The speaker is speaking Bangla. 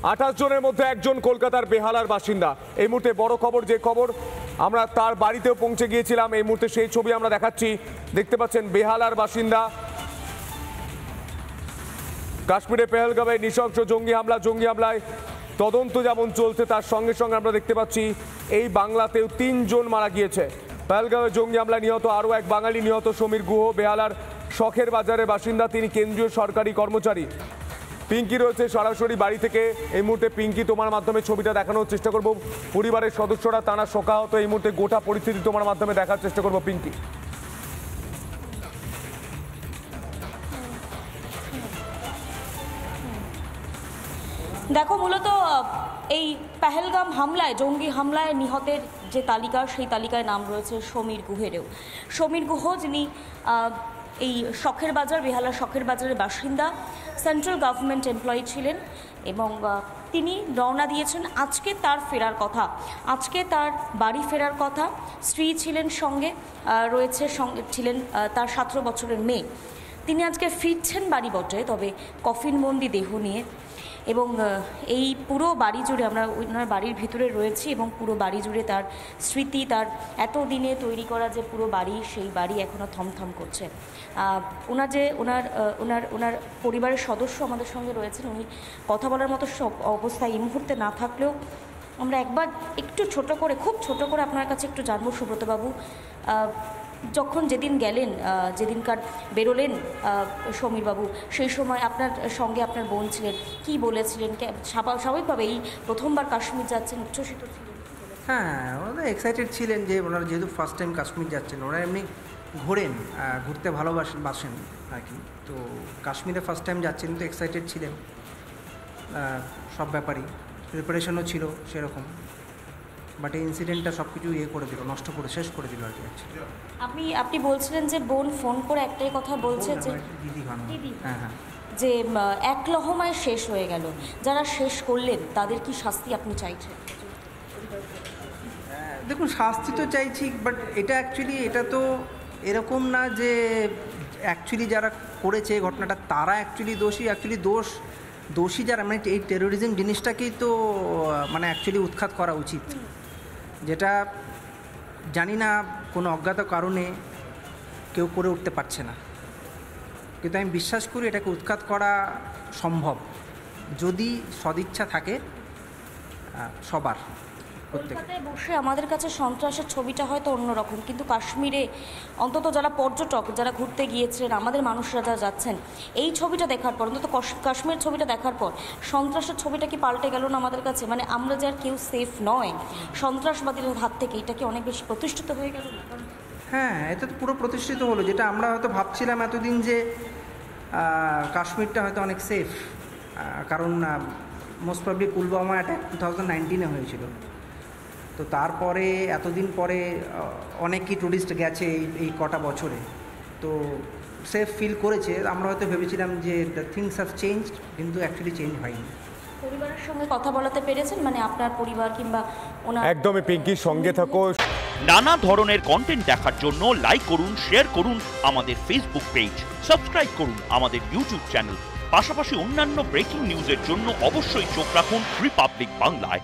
28 জনের মধ্যে একজন কলকাতার বেহালার বাসিন্দা। এই মুহূর্তে বড় খবর, যে খবর আমরা তার বাড়িতেও পৌঁছে গিয়েছিলাম, এই মুহূর্তে সেই ছবি আমরা দেখাচ্ছি। দেখতে পাচ্ছেন বেহালার বাসিন্দা। কাশ্মীরে পেহেলগামে নৃশংস জঙ্গি হামলায় তদন্ত যেমন চলছে, তার সঙ্গে সঙ্গে আমরা দেখতে পাচ্ছি এই বাংলাতেও 3 জন মারা গিয়েছে। পেহেলগামে জঙ্গি হামলায় নিহত আরও এক বাঙালি, নিহত সমীর গুহ, বেহালার শখের বাজারের বাসিন্দা। তিনি কেন্দ্রীয় সরকারি কর্মচারী। পিঙ্কি রয়েছে সরাসরি বাড়ি থেকে। এই মুহূর্তে পিঙ্কি, তোমার মাধ্যমে ছবিটা দেখানোর চেষ্টা করব। পরিবারের সদস্যরা তারা শোকাহত, এই মুহূর্তে গোটা পরিস্থিতি তোমার মাধ্যমে দেখার চেষ্টা করব পিঙ্কি। দেখো, মূলত এই পেহেলগাম হামলায়, জঙ্গি হামলায় নিহতের যে তালিকা, সেই তালিকায় নাম রয়েছে সমীর গুহেরও। সমীর গুহ, যিনি এই শখের বাজার, বেহালার শখের বাজারের বাসিন্দা, সেন্ট্রাল গভর্নমেন্ট এমপ্লয়ি ছিলেন এবং তিনি রওনা দিয়েছেন। আজকে তার ফেরার কথা, আজকে তার বাড়ি ফেরার কথা। স্ত্রী ছিলেন সঙ্গে, ছিলেন তার 17 বছরের মেয়ে। তিনি আজকে ফিরছেন বাড়ি বটে, তবে কফিনবন্দি দেহ নিয়ে। এবং এই পুরো বাড়ি জুড়ে, আমরা ওনার বাড়ির ভিতরে রয়েছি এবং পুরো বাড়ি জুড়ে তার স্মৃতি, তার এতদিনে তৈরি করা যে পুরো বাড়ি, সেই বাড়ি এখনও থমথম করছে। ওনার পরিবারের সদস্য আমাদের সঙ্গে রয়েছেন। উনি কথা বলার মতো সব অবস্থায় এই মুহূর্তে না থাকলেও আমরা একবার একটু খুব ছোট করে আপনার কাছে একটু জানবো, সুব্রতবাবু, যখন যেদিন গেলেন, যেদিনকার বেরোলেন সমীরবাবু, সেই সময় আপনার সঙ্গে আপনার বোন ছিলেন, কী বলেছিলেন? স্বাভাবিকভাবে এই প্রথমবার কাশ্মীর যাচ্ছেন, উচ্ছ্বসিত ছিলেন? হ্যাঁ, ওনারা এক্সাইটেড ছিলেন যে ওনারা যেহেতু ফার্স্ট টাইম কাশ্মীর যাচ্ছেন। ওরা এমনি ঘুরতে ভালোবাসেন আর কি। তো কাশ্মীরে ফার্স্ট টাইম যাচ্ছেন, তো এক্সাইটেড ছিলেন সব ব্যাপারই। প্রিপারেশনও ছিল সেরকম, বাট এই ইনসিডেন্টটা সব কিছু শেষ করে দিল আর কি। আপনি বলছিলেন যে বোন ফোন করে একটাই কথা বলছে যে দিদি, হ্যাঁ, যে এক লহমায় শেষ হয়ে গেল। যারা শেষ করলেন তাদের কি শাস্তি আপনি চাইছেন? দেখুন, শাস্তি তো চাইছি, বাট এটা তো এরকম না যে অ্যাকচুয়ালি যারা করেছে এই ঘটনাটা তারা অ্যাকচুয়ালি দোষী যারা, মানে এই টেরোরিজম জিনিসটাকেই তো মানে অ্যাকচুয়ালি উৎখাত করা উচিত, যেটা জানি না কোনো অজ্ঞাত কারণে কেউ করে উঠতে পারছে না। কিন্তু আমি বিশ্বাস করি এটাকে উৎখাত করা সম্ভব, যদি সদিচ্ছা থাকে সবার। কলকাতায় বসে আমাদের কাছে সন্ত্রাসের ছবিটা হয়তো অন্যরকম, কিন্তু কাশ্মীরে অন্তত যারা পর্যটক, যারা ঘুরতে গিয়েছিলেন, আমাদের মানুষরা যারা যাচ্ছেন, এই ছবিটা দেখার পর, অন্তত কাশ্মীর ছবিটা দেখার পর সন্ত্রাসের ছবিটা কি পাল্টে গেল না আমাদের কাছে? মানে আমরা যে আর কেউ সেফ নয় সন্ত্রাসবাদীদের হাত থেকে, এটা কি অনেক বেশি প্রতিষ্ঠিত হয়ে গেল না? হ্যাঁ, এটা তো পুরো প্রতিষ্ঠিত হলো, যেটা আমরা হয়তো ভাবছিলাম এতদিন যে কাশ্মীরটা হয়তো অনেক সেফ, কারণ মোস্ট প্রবলি পুলওয়ামা অ্যাটাক 2019-এ হয়েছিল। তো তারপরে এতদিন পরে অনেকই টুরিস্ট গেছে এই কটা বছরে, তো সেফ ফিল করেছে। আমরা হয়তো ভেবেছিলাম যে দ্য থিংস হ্যাভ চেঞ্জড, কিন্তু অ্যাকচুয়ালি চেঞ্জ হয়নি। পরিবারের সঙ্গে কথা বলাতে পেরেছেন, মানে আপনার পরিবার কিংবা ওনার? একদমই পিঙ্কির সঙ্গে থাকো। নানা ধরনের কন্টেন্ট দেখার জন্য লাইক করুন, শেয়ার করুন আমাদের ফেসবুক পেজ, সাবস্ক্রাইব করুন আমাদের ইউটিউব চ্যানেল। পাশাপাশি অন্যান্য ব্রেকিং নিউজের জন্য অবশ্যই চোখ রাখুন রিপাবলিক বাংলায়।